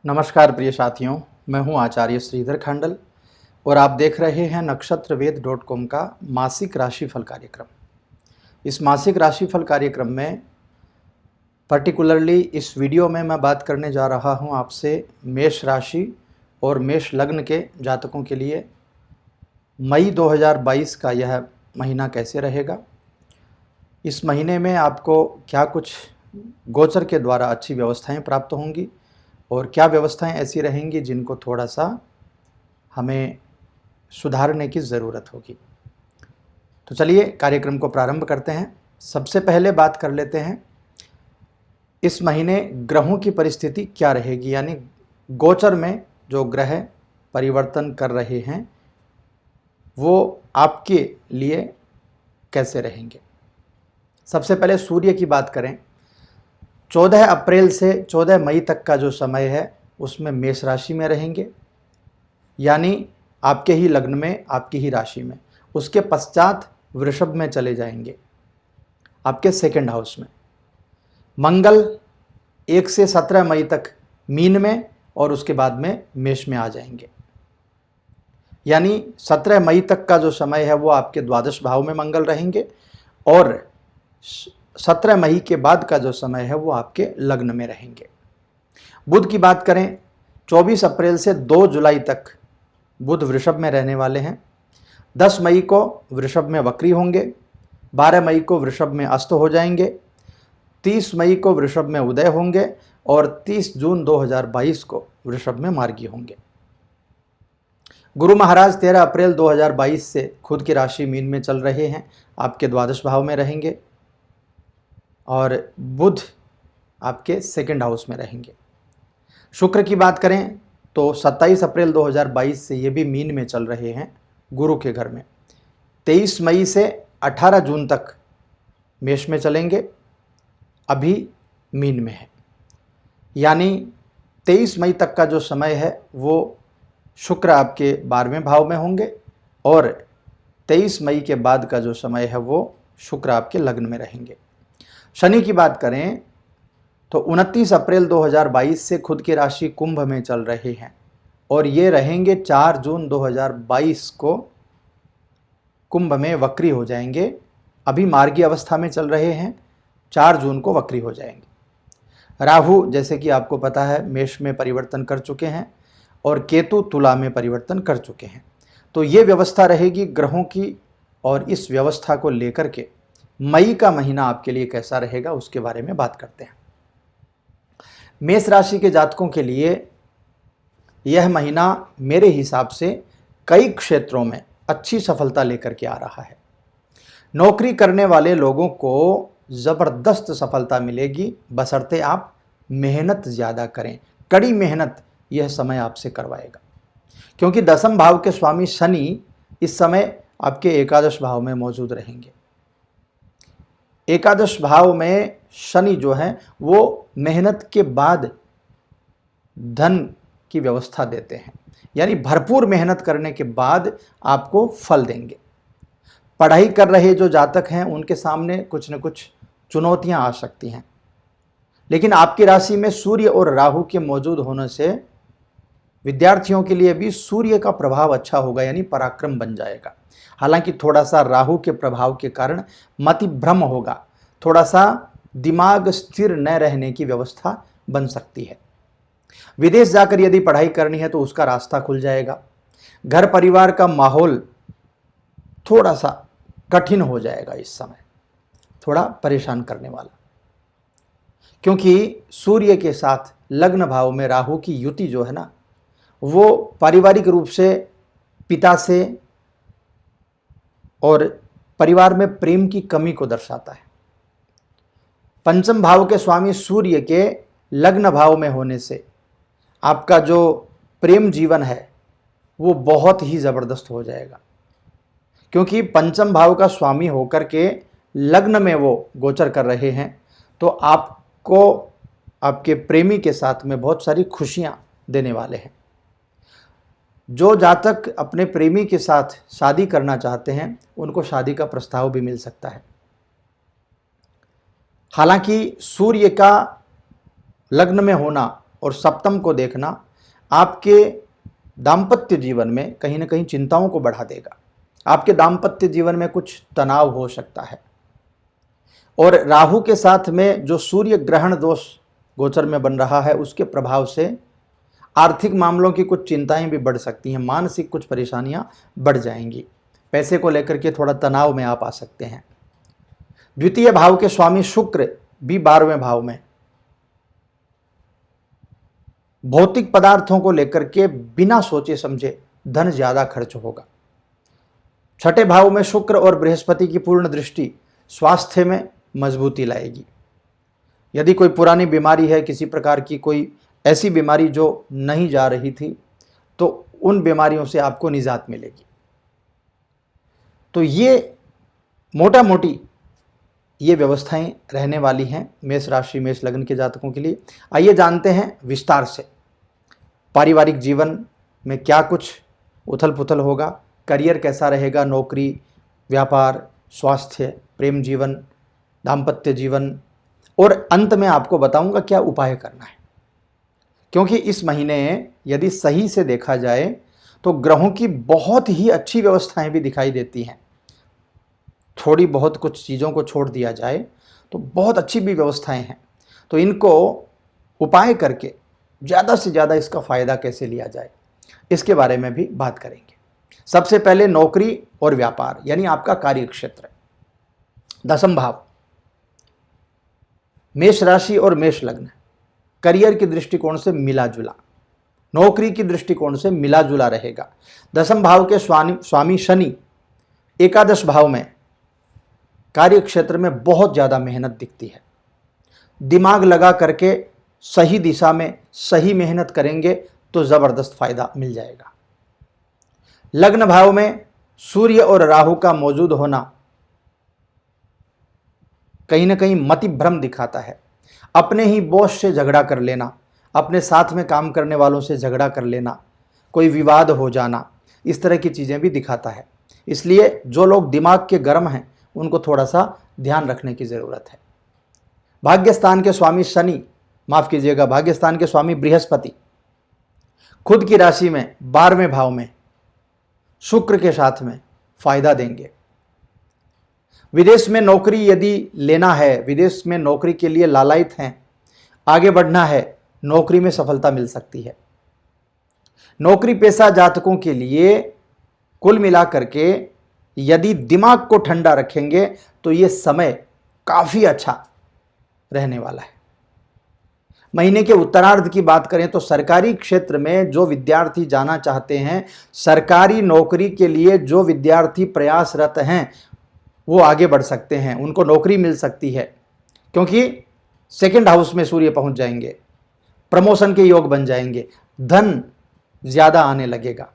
नमस्कार प्रिय साथियों, मैं हूं आचार्य श्रीधर खांडल और आप देख रहे हैं नक्षत्रवेद.com का मासिक राशिफल कार्यक्रम। इस मासिक राशिफल कार्यक्रम में पर्टिकुलरली इस वीडियो में मैं बात करने जा रहा हूं आपसे मेष राशि और मेष लग्न के जातकों के लिए मई 2022 का यह महीना कैसे रहेगा। इस महीने में आपको क्या कुछ गोचर के द्वारा अच्छी व्यवस्थाएं प्राप्त होंगी और क्या व्यवस्थाएं ऐसी रहेंगी जिनको थोड़ा सा हमें सुधारने की ज़रूरत होगी। तो चलिए कार्यक्रम को प्रारंभ करते हैं। सबसे पहले बात कर लेते हैं इस महीने ग्रहों की परिस्थिति क्या रहेगी, यानी गोचर में जो ग्रह परिवर्तन कर रहे हैं वो आपके लिए कैसे रहेंगे। सबसे पहले सूर्य की बात करें, 14 अप्रैल से 14 मई तक का जो समय है उसमें मेष राशि में रहेंगे, यानी आपके ही लग्न में, आपकी ही राशि में। उसके पश्चात वृषभ में चले जाएंगे, आपके सेकंड हाउस में। मंगल 1 से 17 मई तक मीन में और उसके बाद में मेष में आ जाएंगे, यानी 17 मई तक का जो समय है वो आपके द्वादश भाव में मंगल रहेंगे और 17 मई के बाद का जो समय है वो आपके लग्न में रहेंगे। बुध की बात करें, 24 अप्रैल से 2 जुलाई तक बुध वृषभ में रहने वाले हैं। 10 मई को वृषभ में वक्री होंगे, 12 मई को वृषभ में अस्त हो जाएंगे, 30 मई को वृषभ में उदय होंगे और 30 जून 2022 को वृषभ में मार्गी होंगे। गुरु महाराज 13 अप्रैल 2022 से खुद की राशि मीन में चल रहे हैं, आपके द्वादश भाव में रहेंगे और बुध आपके सेकंड हाउस में रहेंगे। शुक्र की बात करें तो 27 अप्रैल 2022 से ये भी मीन में चल रहे हैं गुरु के घर में। 23 मई से 18 जून तक मेष में चलेंगे, अभी मीन में है, यानी 23 मई तक का जो समय है वो शुक्र आपके 12वें भाव में होंगे और 23 मई के बाद का जो समय है वो शुक्र आपके लग्न में रहेंगे। शनि की बात करें तो 29 अप्रैल 2022 से खुद की राशि कुंभ में चल रहे हैं और ये रहेंगे 4 जून 2022 को कुंभ में वक्री हो जाएंगे। अभी मार्गी अवस्था में चल रहे हैं, 4 जून को वक्री हो जाएंगे। राहु जैसे कि आपको पता है मेष में परिवर्तन कर चुके हैं और केतु तुला में परिवर्तन कर चुके हैं। तो ये व्यवस्था रहेगी ग्रहों की और इस व्यवस्था को लेकर के मई का महीना आपके लिए कैसा रहेगा उसके बारे में बात करते हैं। मेष राशि के जातकों के लिए यह महीना मेरे हिसाब से कई क्षेत्रों में अच्छी सफलता लेकर के आ रहा है। नौकरी करने वाले लोगों को ज़बरदस्त सफलता मिलेगी, बशर्ते आप मेहनत ज़्यादा करें। कड़ी मेहनत यह समय आपसे करवाएगा, क्योंकि दसम भाव के स्वामी शनि इस समय आपके एकादश भाव में मौजूद रहेंगे। एकादश भाव में शनि जो है वो मेहनत के बाद धन की व्यवस्था देते हैं, यानी भरपूर मेहनत करने के बाद आपको फल देंगे। पढ़ाई कर रहे जो जातक हैं उनके सामने कुछ न कुछ चुनौतियां आ सकती हैं, लेकिन आपकी राशि में सूर्य और राहु के मौजूद होने से विद्यार्थियों के लिए भी सूर्य का प्रभाव अच्छा होगा, यानी पराक्रम बन जाएगा। हालांकि थोड़ा सा राहु के प्रभाव के कारण मति भ्रम होगा, थोड़ा सा दिमाग स्थिर न रहने की व्यवस्था बन सकती है। विदेश जाकर यदि पढ़ाई करनी है तो उसका रास्ता खुल जाएगा। घर परिवार का माहौल थोड़ा सा कठिन हो जाएगा, इस समय थोड़ा परेशान करने वाला, क्योंकि सूर्य के साथ लग्न भाव में राहु की युति जो है ना वो पारिवारिक रूप से पिता से और परिवार में प्रेम की कमी को दर्शाता है। पंचम भाव के स्वामी सूर्य के लग्न भाव में होने से आपका जो प्रेम जीवन है वो बहुत ही ज़बरदस्त हो जाएगा, क्योंकि पंचम भाव का स्वामी होकर के लग्न में वो गोचर कर रहे हैं। तो आपको आपके प्रेमी के साथ में बहुत सारी खुशियां देने वाले हैं। जो जातक अपने प्रेमी के साथ शादी करना चाहते हैं उनको शादी का प्रस्ताव भी मिल सकता है। हालांकि सूर्य का लग्न में होना और सप्तम को देखना आपके दाम्पत्य जीवन में कहीं ना कहीं चिंताओं को बढ़ा देगा। आपके दाम्पत्य जीवन में कुछ तनाव हो सकता है। और राहु के साथ में जो सूर्य ग्रहण दोष गोचर में बन रहा है, उसके प्रभाव से आर्थिक मामलों की कुछ चिंताएं भी बढ़ सकती हैं, मानसिक कुछ परेशानियां बढ़ जाएंगी। पैसे को लेकर के थोड़ा तनाव में आप आ सकते हैं। द्वितीय भाव के स्वामी शुक्र भी 12वें भाव में, भौतिक पदार्थों को लेकर के बिना सोचे समझे धन ज्यादा खर्च होगा। छठे भाव में शुक्र और बृहस्पति की पूर्ण दृष्टि स्वास्थ्य में मजबूती लाएगी। यदि कोई पुरानी बीमारी है, किसी प्रकार की कोई ऐसी बीमारी जो नहीं जा रही थी, तो उन बीमारियों से आपको निजात मिलेगी। तो ये मोटा मोटी ये व्यवस्थाएं रहने वाली हैं मेष राशि मेष लग्न के जातकों के लिए। आइए जानते हैं विस्तार से पारिवारिक जीवन में क्या कुछ उथल पुथल होगा, करियर कैसा रहेगा, नौकरी, व्यापार, स्वास्थ्य, प्रेम जीवन, दाम्पत्य जीवन, और अंत में आपको बताऊंगा क्या उपाय करना है। क्योंकि इस महीने यदि सही से देखा जाए तो ग्रहों की बहुत ही अच्छी व्यवस्थाएं भी दिखाई देती हैं। थोड़ी बहुत कुछ चीज़ों को छोड़ दिया जाए तो बहुत अच्छी भी व्यवस्थाएं हैं। तो इनको उपाय करके ज़्यादा से ज़्यादा इसका फ़ायदा कैसे लिया जाए, इसके बारे में भी बात करेंगे। सबसे पहले नौकरी और व्यापार यानी आपका कार्य क्षेत्र। दसम भाव मेष राशि और मेष लग्न करियर के दृष्टिकोण से मिला जुला, नौकरी की दृष्टिकोण से मिला जुला रहेगा। दसम भाव के स्वामी शनि एकादश भाव में कार्य क्षेत्र में बहुत ज़्यादा मेहनत दिखती है। दिमाग लगा करके सही दिशा में सही मेहनत करेंगे तो ज़बरदस्त फायदा मिल जाएगा। लग्न भाव में सूर्य और राहु का मौजूद होना कहीं ना कहीं मति भ्रम दिखाता है। अपने ही बॉस से झगड़ा कर लेना, अपने साथ में काम करने वालों से झगड़ा कर लेना, कोई विवाद हो जाना, इस तरह की चीज़ें भी दिखाता है। इसलिए जो लोग दिमाग के गर्म हैं उनको थोड़ा सा ध्यान रखने की ज़रूरत है। भाग्यस्थान के स्वामी शनि, माफ़ कीजिएगा, भाग्यस्थान के स्वामी बृहस्पति खुद की राशि में 12वें भाव में शुक्र के साथ में फायदा देंगे। विदेश में नौकरी यदि लेना है, विदेश में नौकरी के लिए लालायित हैं, आगे बढ़ना है, नौकरी में सफलता मिल सकती है। नौकरी पेशा जातकों के लिए कुल मिलाकर के यदि दिमाग को ठंडा रखेंगे तो ये समय काफ़ी अच्छा रहने वाला है। महीने के उत्तरार्ध की बात करें तो सरकारी क्षेत्र में जो विद्यार्थी जाना चाहते हैं, सरकारी नौकरी के लिए जो विद्यार्थी प्रयासरत हैं, वो आगे बढ़ सकते हैं, उनको नौकरी मिल सकती है। क्योंकि सेकंड हाउस में सूर्य पहुंच जाएंगे, प्रमोशन के योग बन जाएंगे, धन ज़्यादा आने लगेगा।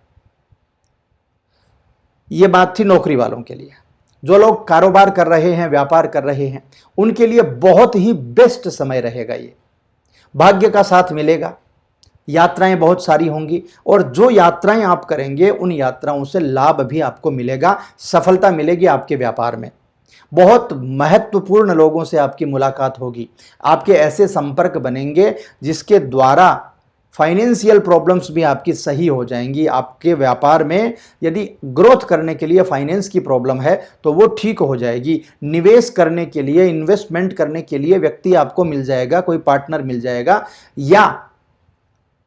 ये बात थी नौकरी वालों के लिए। जो लोग कारोबार कर रहे हैं, व्यापार कर रहे हैं, उनके लिए बहुत ही बेस्ट समय रहेगा। ये भाग्य का साथ मिलेगा, यात्राएं बहुत सारी होंगी, और जो यात्राएं आप करेंगे उन यात्राओं से लाभ भी आपको मिलेगा, सफलता मिलेगी आपके व्यापार में। बहुत महत्वपूर्ण लोगों से आपकी मुलाकात होगी, आपके ऐसे संपर्क बनेंगे जिसके द्वारा फाइनेंशियल प्रॉब्लम्स भी आपकी सही हो जाएंगी। आपके व्यापार में यदि ग्रोथ करने के लिए फाइनेंस की प्रॉब्लम है तो वो ठीक हो जाएगी। निवेश करने के लिए, इन्वेस्टमेंट करने के लिए व्यक्ति आपको मिल जाएगा, कोई पार्टनर मिल जाएगा, या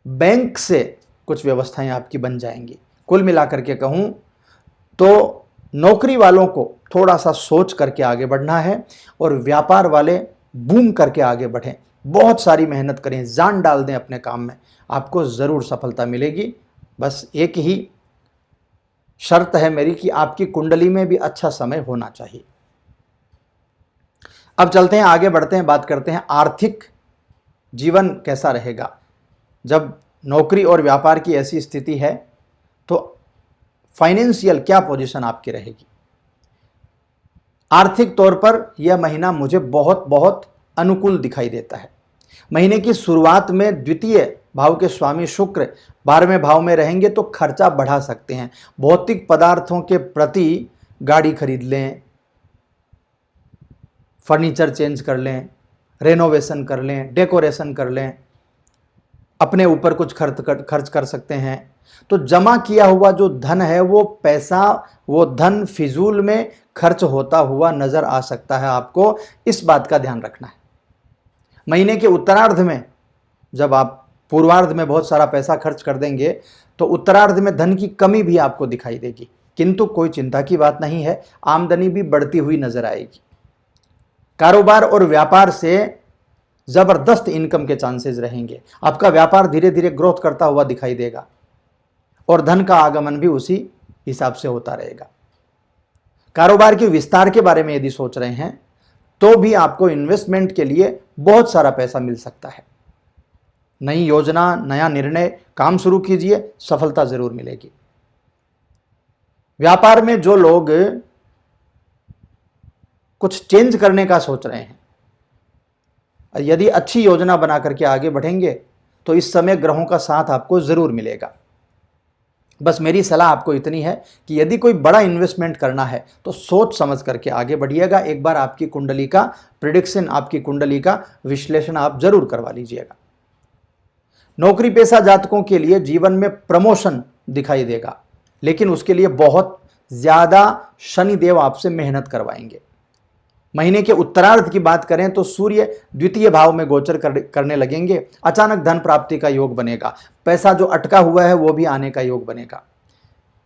बैंक से कुछ व्यवस्थाएं आपकी बन जाएंगी। कुल मिलाकर के कहूं तो नौकरी वालों को थोड़ा सा सोच करके आगे बढ़ना है, और व्यापार वाले बूम करके आगे बढ़ें, बहुत सारी मेहनत करें, जान डाल दें अपने काम में, आपको ज़रूर सफलता मिलेगी। बस एक ही शर्त है मेरी कि आपकी कुंडली में भी अच्छा समय होना चाहिए। अब चलते हैं, आगे बढ़ते हैं, बात करते हैं आर्थिक जीवन कैसा रहेगा। जब नौकरी और व्यापार की ऐसी स्थिति है तो फाइनेंशियल क्या पोजीशन आपकी रहेगी। आर्थिक तौर पर यह महीना मुझे बहुत बहुत अनुकूल दिखाई देता है। महीने की शुरुआत में द्वितीय भाव के स्वामी शुक्र 12वें भाव में रहेंगे तो खर्चा बढ़ा सकते हैं। भौतिक पदार्थों के प्रति गाड़ी खरीद लें, फर्नीचर चेंज कर लें, रेनोवेशन कर लें, डेकोरेशन कर लें, अपने ऊपर कुछ खर्च कर सकते हैं। तो जमा किया हुआ जो धन है वो पैसा, वो धन फिजूल में खर्च होता हुआ नजर आ सकता है। आपको इस बात का ध्यान रखना है। महीने के उत्तरार्ध में जब आप पूर्वार्ध में बहुत सारा पैसा खर्च कर देंगे तो उत्तरार्ध में धन की कमी भी आपको दिखाई देगी, किंतु कोई चिंता की बात नहीं है, आमदनी भी बढ़ती हुई नजर आएगी। कारोबार और व्यापार से जबरदस्त इनकम के चांसेस रहेंगे। आपका व्यापार धीरे धीरे ग्रोथ करता हुआ दिखाई देगा और धन का आगमन भी उसी हिसाब से होता रहेगा। कारोबार के विस्तार के बारे में यदि सोच रहे हैं तो भी आपको इन्वेस्टमेंट के लिए बहुत सारा पैसा मिल सकता है। नई योजना, नया निर्णय, काम शुरू कीजिए, सफलता जरूर मिलेगी। व्यापार में जो लोग कुछ चेंज करने का सोच रहे हैं, यदि अच्छी योजना बना करके आगे बढ़ेंगे तो इस समय ग्रहों का साथ आपको जरूर मिलेगा। बस मेरी सलाह आपको इतनी है कि यदि कोई बड़ा इन्वेस्टमेंट करना है तो सोच समझ करके आगे बढ़िएगा। एक बार आपकी कुंडली का प्रिडिक्शन, आपकी कुंडली का विश्लेषण आप जरूर करवा लीजिएगा। नौकरी पेशा जातकों के लिए जीवन में प्रमोशन दिखाई देगा, लेकिन उसके लिए बहुत ज्यादा शनिदेव आपसे मेहनत करवाएंगे। महीने के उत्तरार्ध की बात करें तो सूर्य द्वितीय भाव में गोचर करने लगेंगे। अचानक धन प्राप्ति का योग बनेगा। पैसा जो अटका हुआ है वो भी आने का योग बनेगा।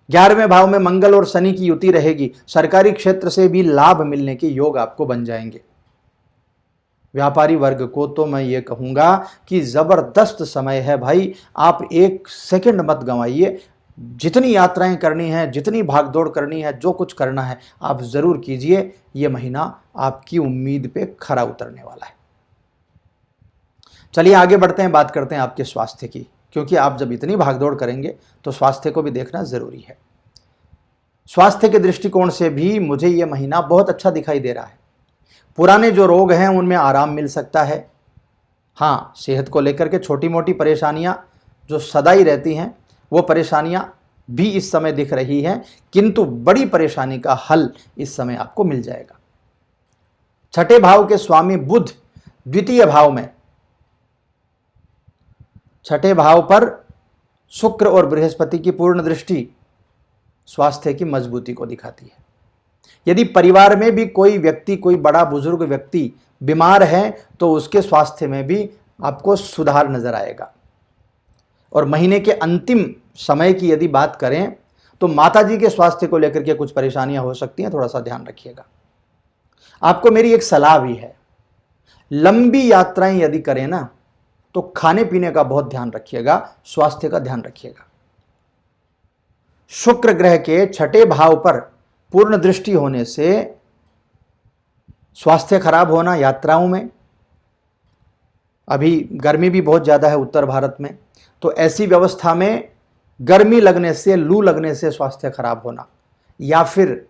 11वें भाव में मंगल और शनि की युति रहेगी। सरकारी क्षेत्र से भी लाभ मिलने के योग आपको बन जाएंगे। व्यापारी वर्ग को तो मैं ये कहूंगा कि जबरदस्त समय है भाई। आप एक सेकंड मत गंवाइए। जितनी यात्राएं करनी है, जितनी भागदौड़ करनी है, जो कुछ करना है आप जरूर कीजिए। यह महीना आपकी उम्मीद पे खरा उतरने वाला है। चलिए आगे बढ़ते हैं, बात करते हैं आपके स्वास्थ्य की, क्योंकि आप जब इतनी भागदौड़ करेंगे तो स्वास्थ्य को भी देखना जरूरी है। स्वास्थ्य के दृष्टिकोण से भी मुझे यह महीना बहुत अच्छा दिखाई दे रहा है। पुराने जो रोग हैं उनमें आराम मिल सकता है। हाँ, सेहत को लेकर के छोटी मोटी परेशानियां जो सदा ही रहती हैं वो परेशानियां भी इस समय दिख रही हैं, किंतु बड़ी परेशानी का हल इस समय आपको मिल जाएगा। छठे भाव के स्वामी बुध द्वितीय भाव में, छठे भाव पर शुक्र और बृहस्पति की पूर्ण दृष्टि स्वास्थ्य की मजबूती को दिखाती है। यदि परिवार में भी कोई व्यक्ति, कोई बड़ा बुजुर्ग व्यक्ति बीमार है तो उसके स्वास्थ्य में भी आपको सुधार नजर आएगा। और महीने के अंतिम समय की यदि बात करें तो माताजी के स्वास्थ्य को लेकर के कुछ परेशानियां हो सकती हैं, थोड़ा सा ध्यान रखिएगा। आपको मेरी एक सलाह भी है, लंबी यात्राएं यदि करें ना तो खाने पीने का बहुत ध्यान रखिएगा, स्वास्थ्य का ध्यान रखिएगा। शुक्र ग्रह के छठे भाव पर पूर्ण दृष्टि होने से स्वास्थ्य खराब होना यात्राओं में, अभी गर्मी भी बहुत ज्यादा है उत्तर भारत में, तो ऐसी व्यवस्था में गर्मी लगने से, लू लगने से स्वास्थ्य खराब होना, या फिर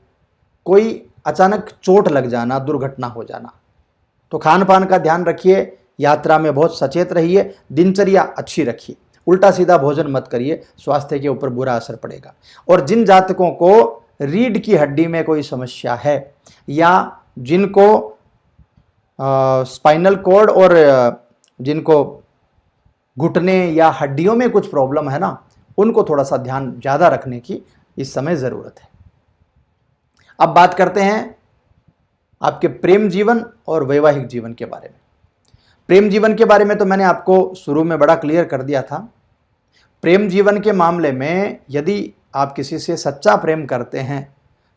कोई अचानक चोट लग जाना, दुर्घटना हो जाना। तो खान पान का ध्यान रखिए, यात्रा में बहुत सचेत रहिए, दिनचर्या अच्छी रखिए, उल्टा सीधा भोजन मत करिए, स्वास्थ्य के ऊपर बुरा असर पड़ेगा। और जिन जातकों को रीढ़ की हड्डी में कोई समस्या है या जिनको स्पाइनल कॉर्ड और जिनको घुटने या हड्डियों में कुछ प्रॉब्लम है ना, उनको थोड़ा सा ध्यान ज़्यादा रखने की इस समय ज़रूरत है। अब बात करते हैं आपके प्रेम जीवन और वैवाहिक जीवन के बारे में। प्रेम जीवन के बारे में तो मैंने आपको शुरू में बड़ा क्लियर कर दिया था। प्रेम जीवन के मामले में यदि आप किसी से सच्चा प्रेम करते हैं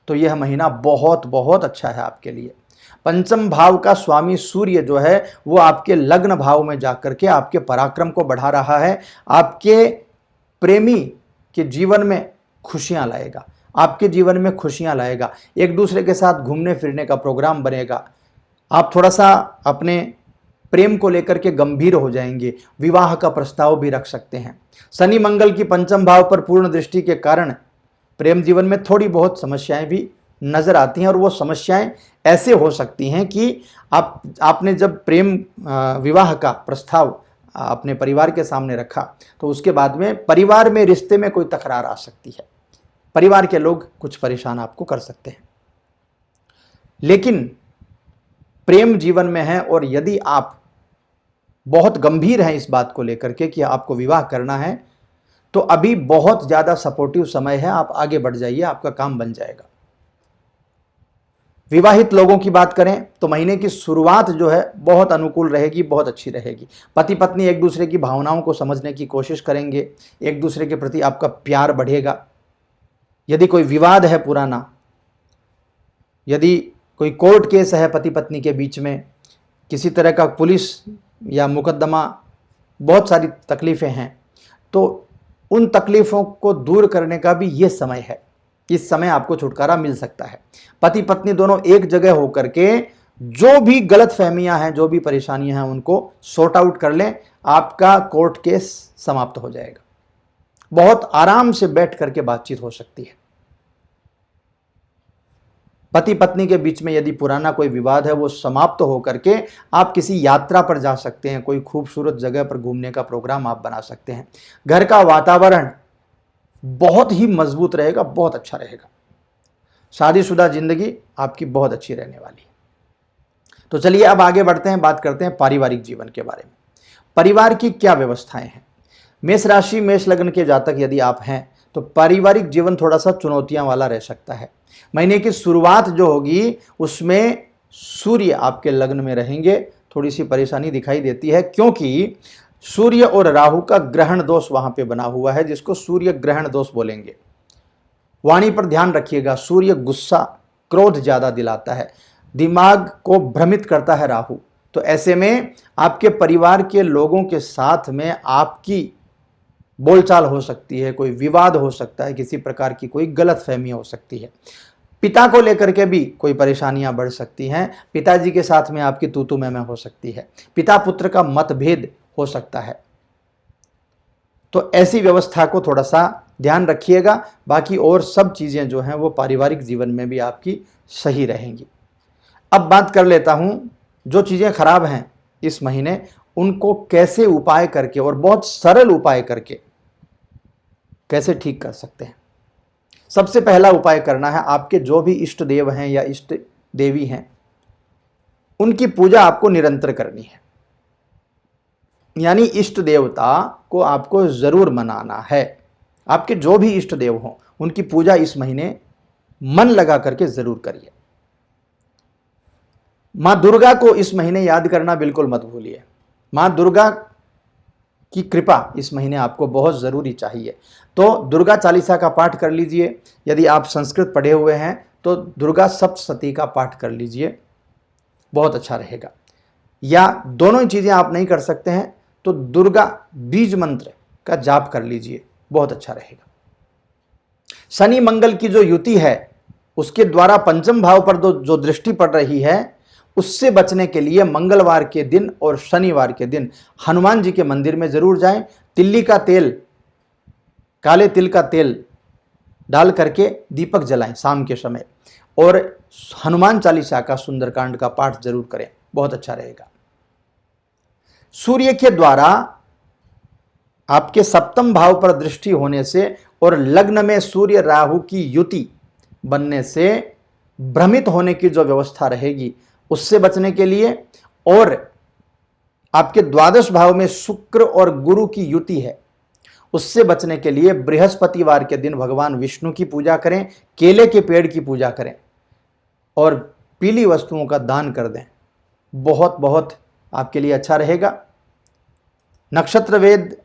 तो यह महीना बहुत बहुत अच्छा है आपके लिए। पंचम भाव का स्वामी सूर्य जो है वो आपके लग्न भाव में जाकर के आपके पराक्रम को बढ़ा रहा है। आपके प्रेमी के जीवन में खुशियां लाएगा, आपके जीवन में खुशियां लाएगा। एक दूसरे के साथ घूमने फिरने का प्रोग्राम बनेगा। आप थोड़ा सा अपने प्रेम को लेकर के गंभीर हो जाएंगे, विवाह का प्रस्ताव भी रख सकते हैं। शनि मंगल की पंचम भाव पर पूर्ण दृष्टि के कारण प्रेम जीवन में थोड़ी बहुत समस्याएं भी नजर आती हैं, और वो समस्याएं ऐसे हो सकती हैं कि आपने जब प्रेम विवाह का प्रस्ताव अपने परिवार के सामने रखा तो उसके बाद में परिवार में, रिश्ते में कोई तकरार आ सकती है। परिवार के लोग कुछ परेशान आपको कर सकते हैं। लेकिन प्रेम जीवन में है और यदि आप बहुत गंभीर हैं इस बात को लेकर के कि आपको विवाह करना है, तो अभी बहुत ज़्यादा सपोर्टिव समय है, आप आगे बढ़ जाइए, आपका काम बन जाएगा। विवाहित लोगों की बात करें तो महीने की शुरुआत जो है बहुत अनुकूल रहेगी, बहुत अच्छी रहेगी। पति पत्नी एक दूसरे की भावनाओं को समझने की कोशिश करेंगे, एक दूसरे के प्रति आपका प्यार बढ़ेगा। यदि कोई विवाद है पुराना, यदि कोई कोर्ट केस है पति पत्नी के बीच में, किसी तरह का पुलिस या मुकदमा, बहुत सारी तकलीफ़ें हैं, तो उन तकलीफ़ों को दूर करने का भी ये समय है। इस समय आपको छुटकारा मिल सकता है। पति पत्नी दोनों एक जगह होकर के जो भी गलत फहमियां हैं, जो भी परेशानियां हैं, उनको सॉर्ट आउट कर लें, आपका कोर्ट केस समाप्त हो जाएगा। बहुत आराम से बैठ करके बातचीत हो सकती है। पति पत्नी के बीच में यदि पुराना कोई विवाद है वो समाप्त हो करके आप किसी यात्रा पर जा सकते हैं, कोई खूबसूरत जगह पर घूमने का प्रोग्राम आप बना सकते हैं। घर का वातावरण बहुत ही मजबूत रहेगा, बहुत अच्छा रहेगा। शादीशुदा जिंदगी आपकी बहुत अच्छी रहने वाली है। तो चलिए अब आगे बढ़ते हैं, बात करते हैं पारिवारिक जीवन के बारे में। परिवार की क्या व्यवस्थाएं हैं। मेष राशि मेष लग्न के जातक यदि आप हैं तो पारिवारिक जीवन थोड़ा सा चुनौतियां वाला रह सकता है। महीने की शुरुआत जो होगी उसमें सूर्य आपके लग्न में रहेंगे, थोड़ी सी परेशानी दिखाई देती है, क्योंकि सूर्य और राहु का ग्रहण दोष वहां पे बना हुआ है, जिसको सूर्य ग्रहण दोष बोलेंगे। वाणी पर ध्यान रखिएगा, सूर्य गुस्सा क्रोध ज्यादा दिलाता है, दिमाग को भ्रमित करता है राहु। तो ऐसे में आपके परिवार के लोगों के साथ में आपकी बोलचाल हो सकती है, कोई विवाद हो सकता है, किसी प्रकार की कोई गलतफहमी हो सकती है। पिता को लेकर के भी कोई परेशानियां बढ़ सकती हैं, पिताजी के साथ में आपकी तू-तू मैं हो सकती है, पिता पुत्र का मतभेद हो सकता है। तो ऐसी व्यवस्था को थोड़ा सा ध्यान रखिएगा। बाकी और सब चीजें जो हैं वो पारिवारिक जीवन में भी आपकी सही रहेंगी। अब बात कर लेता हूं जो चीजें खराब हैं इस महीने, उनको कैसे उपाय करके और बहुत सरल उपाय करके कैसे ठीक कर सकते हैं। सबसे पहला उपाय करना है, आपके जो भी इष्ट देव हैं या इष्ट देवी हैं उनकी पूजा आपको निरंतर करनी है। यानी इष्ट देवता को आपको जरूर मनाना है। आपके जो भी इष्ट देव हों उनकी पूजा इस महीने मन लगा करके जरूर करिए। मां दुर्गा को इस महीने याद करना बिल्कुल मत भूलिए। मां दुर्गा की कृपा इस महीने आपको बहुत जरूरी चाहिए। तो दुर्गा चालीसा का पाठ कर लीजिए। यदि आप संस्कृत पढ़े हुए हैं तो दुर्गा सप्तशती का पाठ कर लीजिए, बहुत अच्छा रहेगा। या दोनों ही चीजें आप नहीं कर सकते हैं तो दुर्गा बीज मंत्र का जाप कर लीजिए, बहुत अच्छा रहेगा। शनि मंगल की जो युति है उसके द्वारा पंचम भाव पर जो दृष्टि पड़ रही है, उससे बचने के लिए मंगलवार के दिन और शनिवार के दिन हनुमान जी के मंदिर में जरूर जाएं। तिल्ली का तेल, काले तिल का तेल डाल करके दीपक जलाएं शाम के समय, और हनुमान चालीसा का सुंदरकांड का पाठ जरूर करें, बहुत अच्छा रहेगा। सूर्य के द्वारा आपके सप्तम भाव पर दृष्टि होने से और लग्न में सूर्य राहु की युति बनने से भ्रमित होने की जो व्यवस्था रहेगी उससे बचने के लिए, और आपके द्वादश भाव में शुक्र और गुरु की युति है उससे बचने के लिए बृहस्पतिवार के दिन भगवान विष्णु की पूजा करें, केले के पेड़ की पूजा करें और पीली वस्तुओं का दान कर दें, बहुत बहुत आपके लिए अच्छा रहेगा। नक्षत्र वेद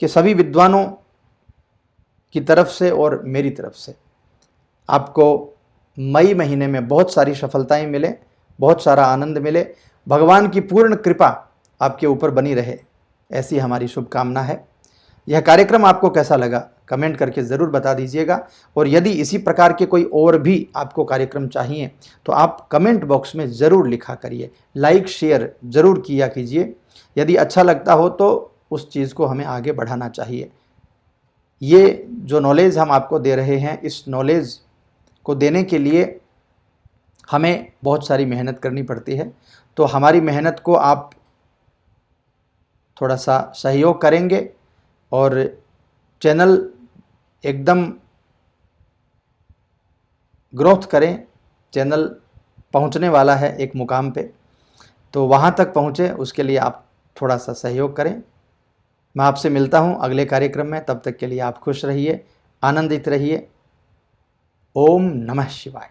के सभी विद्वानों की तरफ से और मेरी तरफ से आपको मई महीने में बहुत सारी सफलताएं मिले, बहुत सारा आनंद मिले, भगवान की पूर्ण कृपा आपके ऊपर बनी रहे, ऐसी हमारी शुभकामना है। यह कार्यक्रम आपको कैसा लगा कमेंट करके ज़रूर बता दीजिएगा, और यदि इसी प्रकार के कोई और भी आपको कार्यक्रम चाहिए तो आप कमेंट बॉक्स में ज़रूर लिखा करिए, लाइक शेयर ज़रूर किया कीजिए। यदि अच्छा लगता हो तो उस चीज़ को हमें आगे बढ़ाना चाहिए। ये जो नॉलेज हम आपको दे रहे हैं, इस नॉलेज को देने के लिए हमें बहुत सारी मेहनत करनी पड़ती है, तो हमारी मेहनत को आप थोड़ा सा सहयोग करेंगे और चैनल एकदम ग्रोथ करें। चैनल पहुंचने वाला है एक मुकाम पे, तो वहाँ तक पहुँचे उसके लिए आप थोड़ा सा सहयोग करें। मैं आपसे मिलता हूँ अगले कार्यक्रम में, तब तक के लिए आप खुश रहिए, आनंदित रहिए। ओम नमः शिवाय।